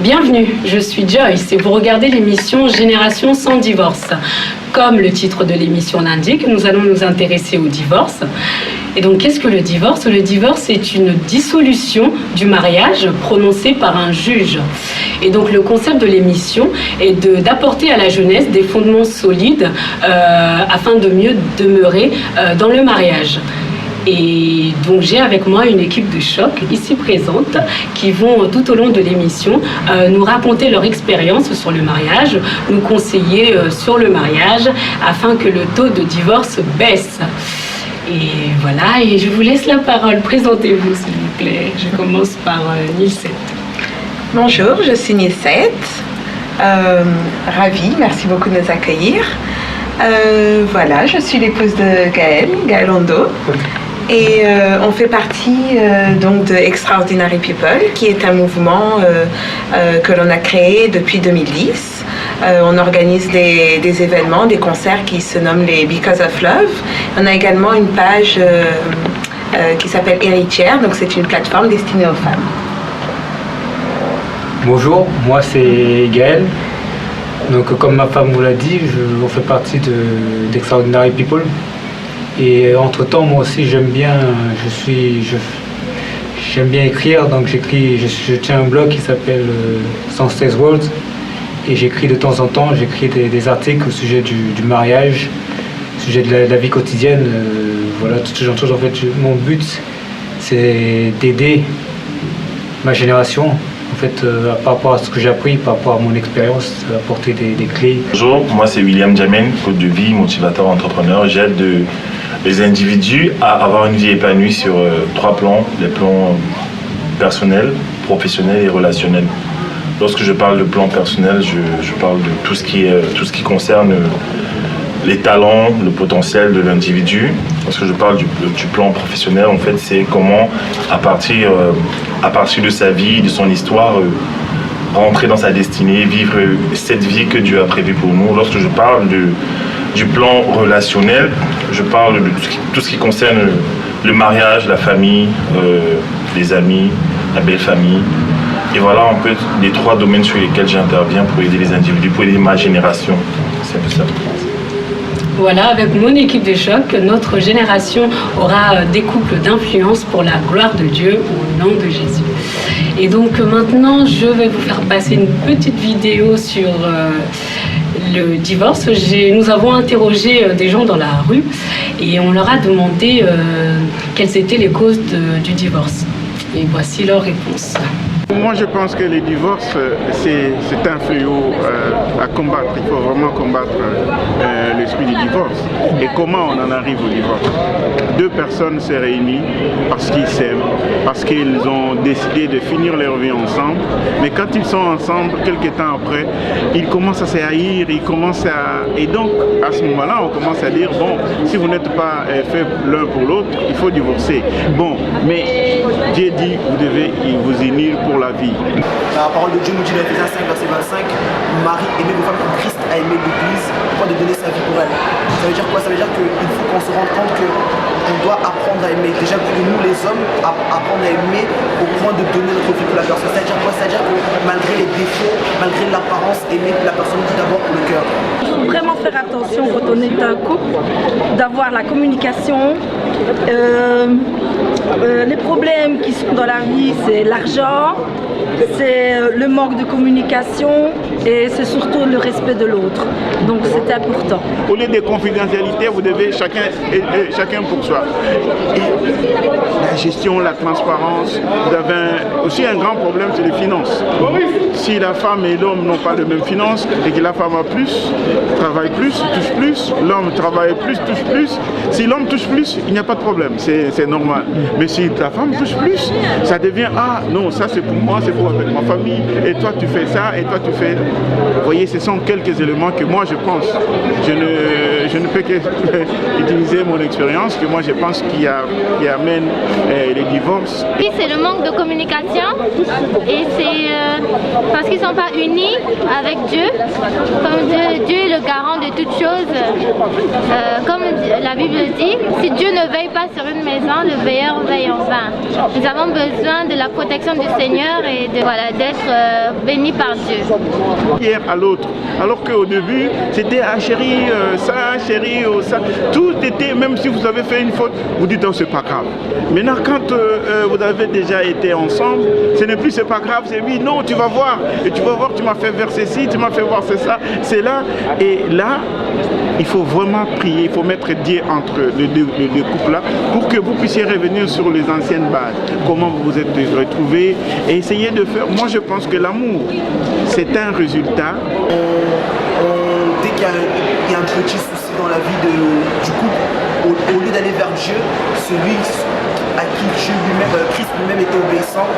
Bienvenue, je suis Joyce et vous regardez l'émission Génération sans divorce. Comme le titre de l'émission l'indique, nous allons nous intéresser au divorce. Et donc, qu'est-ce que le divorce? Le divorce est une dissolution du mariage prononcée par un juge. Et donc, le concept de l'émission est d'apporter à la jeunesse des fondements solides afin de mieux demeurer dans le mariage. Et donc j'ai avec moi une équipe de choc ici présente qui vont tout au long de l'émission nous raconter leur expérience sur le mariage, nous conseiller sur le mariage afin que le taux de divorce baisse. Et voilà, et je vous laisse la parole. Présentez-vous s'il vous plaît. Je commence par Nilsette. Bonjour, je suis Nilsette. Ravie, merci beaucoup de nous accueillir. Voilà, je suis l'épouse de Gaël Ondo. Et on fait partie donc de Extraordinary People, qui est un mouvement que l'on a créé depuis 2010. On organise des événements, des concerts qui se nomment les Because of Love. On a également une page qui s'appelle Héritière, donc c'est une plateforme destinée aux femmes. Bonjour, moi c'est Gaël. Donc comme ma femme vous l'a dit, on fait partie d'Extraordinary People. Et entre-temps, moi aussi, j'aime bien écrire, donc je tiens un blog qui s'appelle Senseless Words, et j'écris de temps en temps, des articles au sujet du mariage, au sujet de la vie quotidienne, voilà, tout ce genre de choses. En fait, mon but, c'est d'aider ma génération, en fait, par rapport à ce que j'ai appris, par rapport à mon expérience, apporter des clés. Bonjour, moi c'est William Jamen, coach de vie, motivateur, entrepreneur. J'aide les individus à avoir une vie épanouie sur 3 plans, les plans personnels, professionnels et relationnels. Lorsque je parle de plan personnel, je parle de tout ce qui concerne les talents, le potentiel de l'individu. Lorsque je parle du plan professionnel, en fait, c'est comment, à partir de sa vie, de son histoire, rentrer dans sa destinée, vivre cette vie que Dieu a prévue pour nous. Lorsque je parle du plan relationnel, je parle de tout ce qui concerne le mariage, la famille, les amis, la belle famille. Et voilà un peu les 3 domaines sur lesquels j'interviens pour aider les individus, pour aider ma génération. C'est un peu ça. Voilà, avec mon équipe de choc, notre génération aura des couples d'influence pour la gloire de Dieu au nom de Jésus. Et donc maintenant, je vais vous faire passer une petite vidéo sur le divorce. Nous avons interrogé des gens dans la rue et on leur a demandé quelles étaient les causes du divorce. Et voici leur réponse. Moi, je pense que le divorce, c'est un fléau à combattre. Il faut vraiment combattre l'esprit du divorce. Et comment on en arrive au divorce? 2 personnes se réunissent parce qu'ils s'aiment, parce qu'ils ont décidé de finir leur vie ensemble. Mais quand ils sont ensemble, quelques temps après, ils commencent à se haïr, Et donc, à ce moment-là, on commence à dire, bon, si vous n'êtes pas fait l'un pour l'autre, il faut divorcer. Bon, mais Dieu dit, vous devez vous unir pour la vie. La parole de Dieu nous dit dans Ephésiens 5, verset 25, Marie, aimez vos femmes comme Christ a aimé l'Église, pour de donner sa vie pour elle. Ça veut dire quoi? Ça veut dire qu'il faut qu'on se rende compte qu'on doit apprendre à aimer. Déjà pour nous les hommes, apprendre à aimer au point de donner notre vie pour la personne. C'est-à-dire quoi? C'est-à-dire que malgré les défauts, malgré l'apparence, aimer la personne tout d'abord pour le cœur. Il faut vraiment faire attention quand on est un couple, d'avoir la communication. Les problèmes qui sont dans la vie, c'est l'argent, c'est le manque de communication et c'est surtout le respect de l'autre. Donc c'est important. Au lieu de confidentialité, vous devez chacun pour soi. Et la gestion, la transparence, vous avez aussi un grand problème, c'est les finances. Si la femme et l'homme n'ont pas les mêmes finances et que la femme a plus, travaille plus, touche plus, l'homme travaille plus, touche plus. Si l'homme touche plus, il n'y a pas de problème, c'est normal. Mais si la femme touche plus, ça devient, ah non, ça c'est pour moi, c'est pour avec ma famille, et toi tu fais ça, et toi tu fais... Vous voyez, ce sont quelques éléments que moi je pense. Je ne peux qu'utiliser mon expérience, que moi je pense qui amène les divorces. Oui, c'est le manque de communication et c'est parce qu'ils ne sont pas unis avec Dieu. Comme Dieu est le garant de toutes choses, comme la Bible dit, si Dieu ne veille pas sur une maison, le veilleur veille en vain. Nous avons besoin de la protection du Seigneur et d'être bénis par Dieu. Hier à l'autre, alors qu'au début, c'était ah chérie, ça, chérie, ça. Tout était, même si vous avez fait une faute, vous dites oh, c'est pas grave. Maintenant, quand vous avez déjà été ensemble, ce n'est plus c'est pas grave, c'est oui, non, tu vas voir. Et tu vas voir, tu m'as fait verser ci, tu m'as fait voir c'est ça, c'est là. Et là, il faut vraiment prier, il faut mettre Dieu entre les deux couples-là pour que vous puissiez revenir sur les anciennes bases. Comment vous vous êtes retrouvés et essayer de faire. Moi, je pense que l'amour, c'est un résultat. Dès qu'il y a un petit souci dans la vie du couple, au lieu d'aller vers Dieu, celui à qui Dieu lui-même, Christ lui-même était obéissant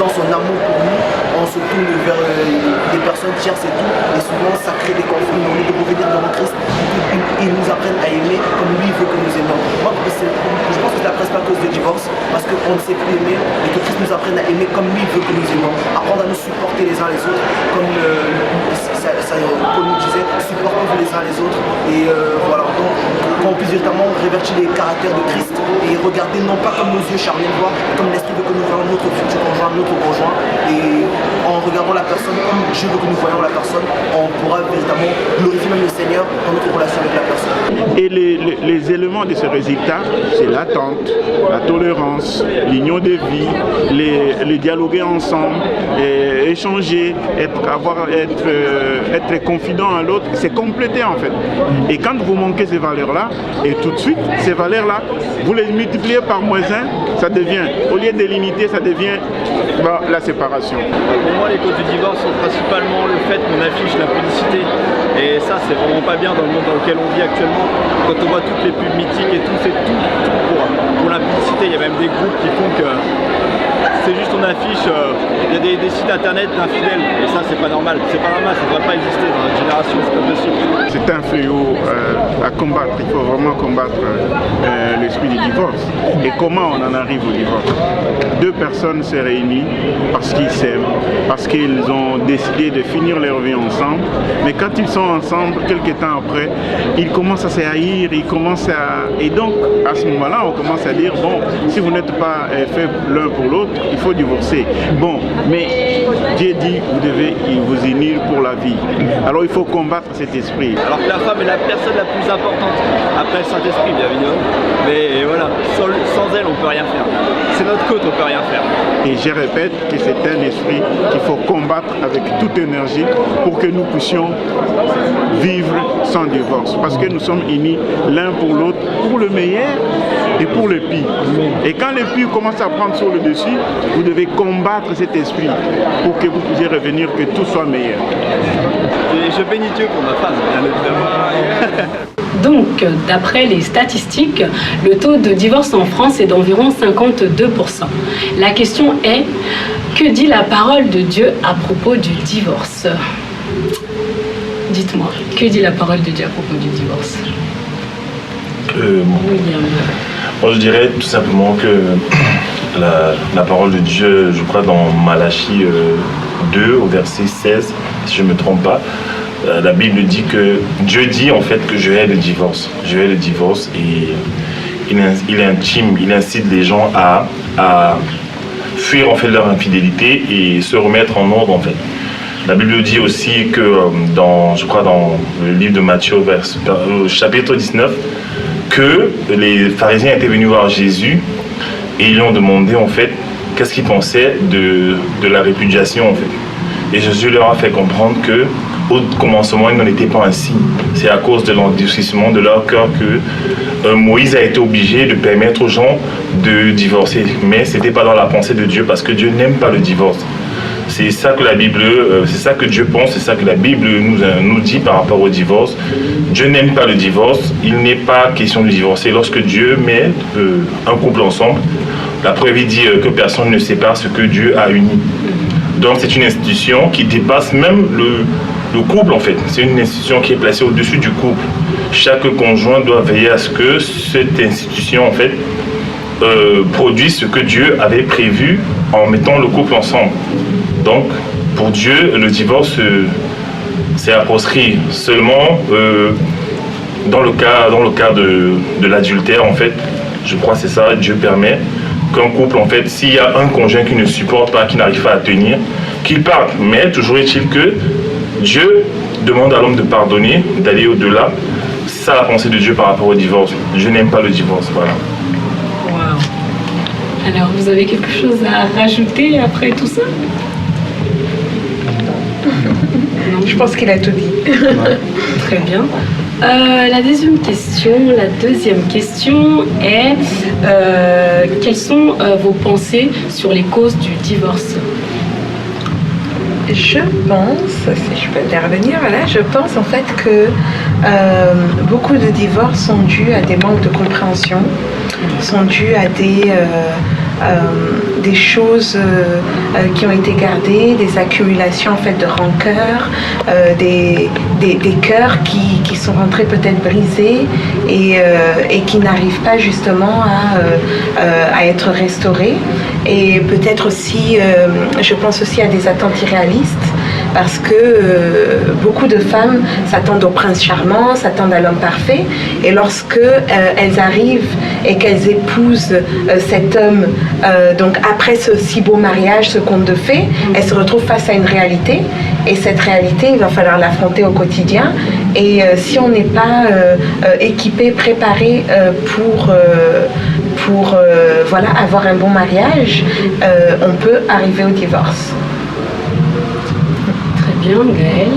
dans son amour pour nous, on se tourne vers des personnes tierces et tout, et souvent ça crée des conflits, mais au lieu de revenir devant Christ, ils nous apprennent à aimer comme lui veut que nous aimions. Moi, je pense que c'est presque à cause du divorce, parce qu'on ne sait plus aimer, et que Christ nous apprenne à aimer comme lui veut que nous aimions, apprendre à nous supporter les uns les autres, comme Paul nous disait, supportez-vous les uns les autres, et voilà, donc qu'on puisse véritablement révertir les caractères de Christ, et regarder non pas comme nos yeux charnels voient, comme l'esprit veut que nous voyons notre futur conjoint, notre conjoint, et en regardant la personne comme Dieu veut que nous voyons la personne, on pourra véritablement glorifier même le Seigneur dans notre relation avec la personne. Et les éléments de ce résultat, c'est l'attente, la tolérance, l'union de vie, les dialoguer ensemble, échanger, être confident à l'autre, c'est compléter en fait. Et quand vous manquez ces valeurs-là, et tout de suite, ces valeurs-là, vous les multipliez par -1, ça devient, au lieu de limiter, ça devient la séparation. Pour moi, les causes du divorce sont principalement le fait qu'on affiche la publicité. Et ça, c'est vraiment pas bien dans le monde dans lequel on vit actuellement. Quand on voit toutes les pubs mythiques et tout, c'est tout pour la publicité. Il y a même des groupes qui font que c'est juste on affiche, il y a des sites internet d'infidèles. Et ça, c'est pas normal. C'est pas normal, ça ne devrait pas exister dans notre génération, c'est pas possible. C'est un fléau à combattre. Il faut vraiment combattre l'esprit du divorce. Et comment on en arrive au divorce? Deux personnes se réunissent parce qu'ils s'aiment, parce qu'ils ont décidé de finir leur vie ensemble. Mais quand ils sont ensemble, quelques temps après, ils commencent à se haïr, Et donc, à ce moment-là, on commence à dire, bon, si vous n'êtes pas fait l'un pour l'autre, il faut divorcer. Bon, mais Dieu dit, vous devez vous unir pour la vie. Alors, il faut combattre cet esprit. Alors que la femme est la personne la plus importante, après le Saint-Esprit, bien évidemment. Mais voilà, sans elle, on ne peut rien faire. C'est notre côte, on ne peut rien faire. Et je répète que c'est un esprit qu'il faut combattre avec toute énergie pour que nous puissions vivre sans divorce. Parce que nous sommes unis l'un pour l'autre, pour le meilleur et pour le pire. Et quand le pire commence à prendre sur le dessus, vous devez combattre cet esprit pour que vous puissiez revenir, que tout soit meilleur. Et je bénis Dieu pour ma femme, bien évidemment. Donc, d'après les statistiques, le taux de divorce en France est d'environ 52%. La question est, que dit la parole de Dieu à propos du divorce? Dites-moi, que dit la parole de Dieu à propos du divorce? Moi, je dirais tout simplement que la parole de Dieu, je crois dans Malachie 2, au verset 16, si je ne me trompe pas, la Bible dit que Dieu dit en fait que je hais le divorce. Je hais le divorce et il incite les gens à fuir en fait leur infidélité et se remettre en ordre en fait. La Bible dit aussi que je crois dans le livre de Matthieu, chapitre 19, que les pharisiens étaient venus voir Jésus et ils lui ont demandé en fait qu'est-ce qu'ils pensaient de la répudiation en fait. Et Jésus leur a fait comprendre que au commencement, il n'en était pas ainsi. C'est à cause de l'endurcissement de leur cœur que Moïse a été obligé de permettre aux gens de divorcer. Mais ce n'était pas dans la pensée de Dieu, parce que Dieu n'aime pas le divorce. C'est ça que la Bible, c'est ça que Dieu pense, c'est ça que la Bible nous dit par rapport au divorce. Dieu n'aime pas le divorce. Il n'est pas question de divorcer. Lorsque Dieu met un couple ensemble, la preuve dit que personne ne sépare ce que Dieu a uni. Donc c'est une institution qui dépasse même le couple, en fait, c'est une institution qui est placée au-dessus du couple. Chaque conjoint doit veiller à ce que cette institution, en fait, produise ce que Dieu avait prévu en mettant le couple ensemble. Donc, pour Dieu, le divorce, c'est à proscrire. Seulement, dans le cas de l'adultère, en fait, je crois que c'est ça, Dieu permet qu'un couple, en fait, s'il y a un conjoint qui ne supporte pas, qui n'arrive pas à tenir, qu'il parte. Mais toujours est-il que Dieu demande à l'homme de pardonner, d'aller au-delà. C'est ça la pensée de Dieu par rapport au divorce. Je n'aime pas le divorce, voilà. Wow. Alors, vous avez quelque chose à rajouter après tout ça? Je pense qu'il a tout dit. Très bien. La deuxième question est quelles sont vos pensées sur les causes du divorce? Je pense, si je peux intervenir, voilà, je pense en fait que beaucoup de divorces sont dus à des manques de compréhension, sont dus à des choses qui ont été gardées, des accumulations en fait de rancœur, des cœurs qui sont rentrés peut-être brisés et qui n'arrivent pas justement à être restaurés. Et peut-être aussi, je pense aussi à des attentes irréalistes parce que beaucoup de femmes s'attendent au prince charmant, s'attendent à l'homme parfait, et lorsque elles arrivent et qu'elles épousent cet homme, donc après ce si beau mariage, ce conte de fées, elles se retrouvent face à une réalité, et cette réalité, il va falloir l'affronter au quotidien, et si on n'est pas équipé, préparé pour voilà, avoir un bon mariage, on peut arriver au divorce. Très bien, Gaël.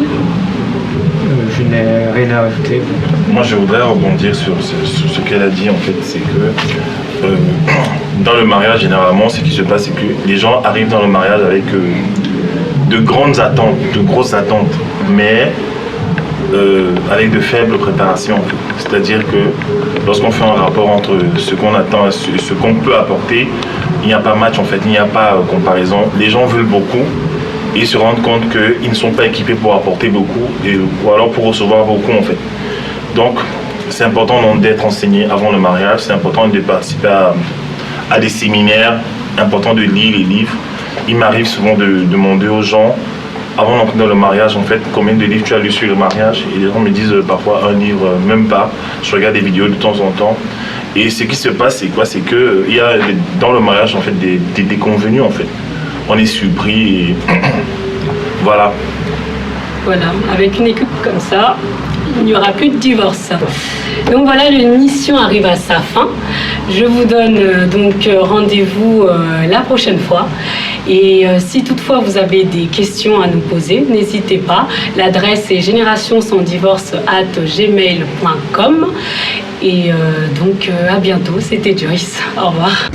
Je n'ai rien à rajouter. Moi, je voudrais rebondir sur ce qu'elle a dit, en fait. C'est que dans le mariage, généralement, ce qui se passe, c'est que les gens arrivent dans le mariage avec de grandes attentes, de grosses attentes, mais avec de faibles préparations, en fait. C'est-à-dire que lorsqu'on fait un rapport entre ce qu'on attend et ce qu'on peut apporter, il n'y a pas match, en fait, il n'y a pas comparaison. Les gens veulent beaucoup, et ils se rendent compte qu'ils ne sont pas équipés pour apporter beaucoup, ou alors pour recevoir beaucoup, en fait. Donc, c'est important donc d'être enseigné avant le mariage, c'est important de participer à des séminaires, important de lire les livres. Il m'arrive souvent de demander aux gens, avant d'entrer dans le mariage, en fait, combien de livres tu as lu sur le mariage, et les gens me disent parfois un livre, même pas. Je regarde des vidéos de temps en temps. Et ce qui se passe, c'est quoi? C'est qu'il y a dans le mariage, en fait, des déconvenus, en fait. On est surpris et voilà. Voilà, avec une équipe comme ça, il n'y aura plus de divorce. Donc voilà, l'émission arrive à sa fin. Je vous donne donc rendez-vous la prochaine fois. Et si toutefois vous avez des questions à nous poser, n'hésitez pas. L'adresse est générationsansdivorce@gmail.com. Et donc à bientôt, c'était Joyce. Au revoir.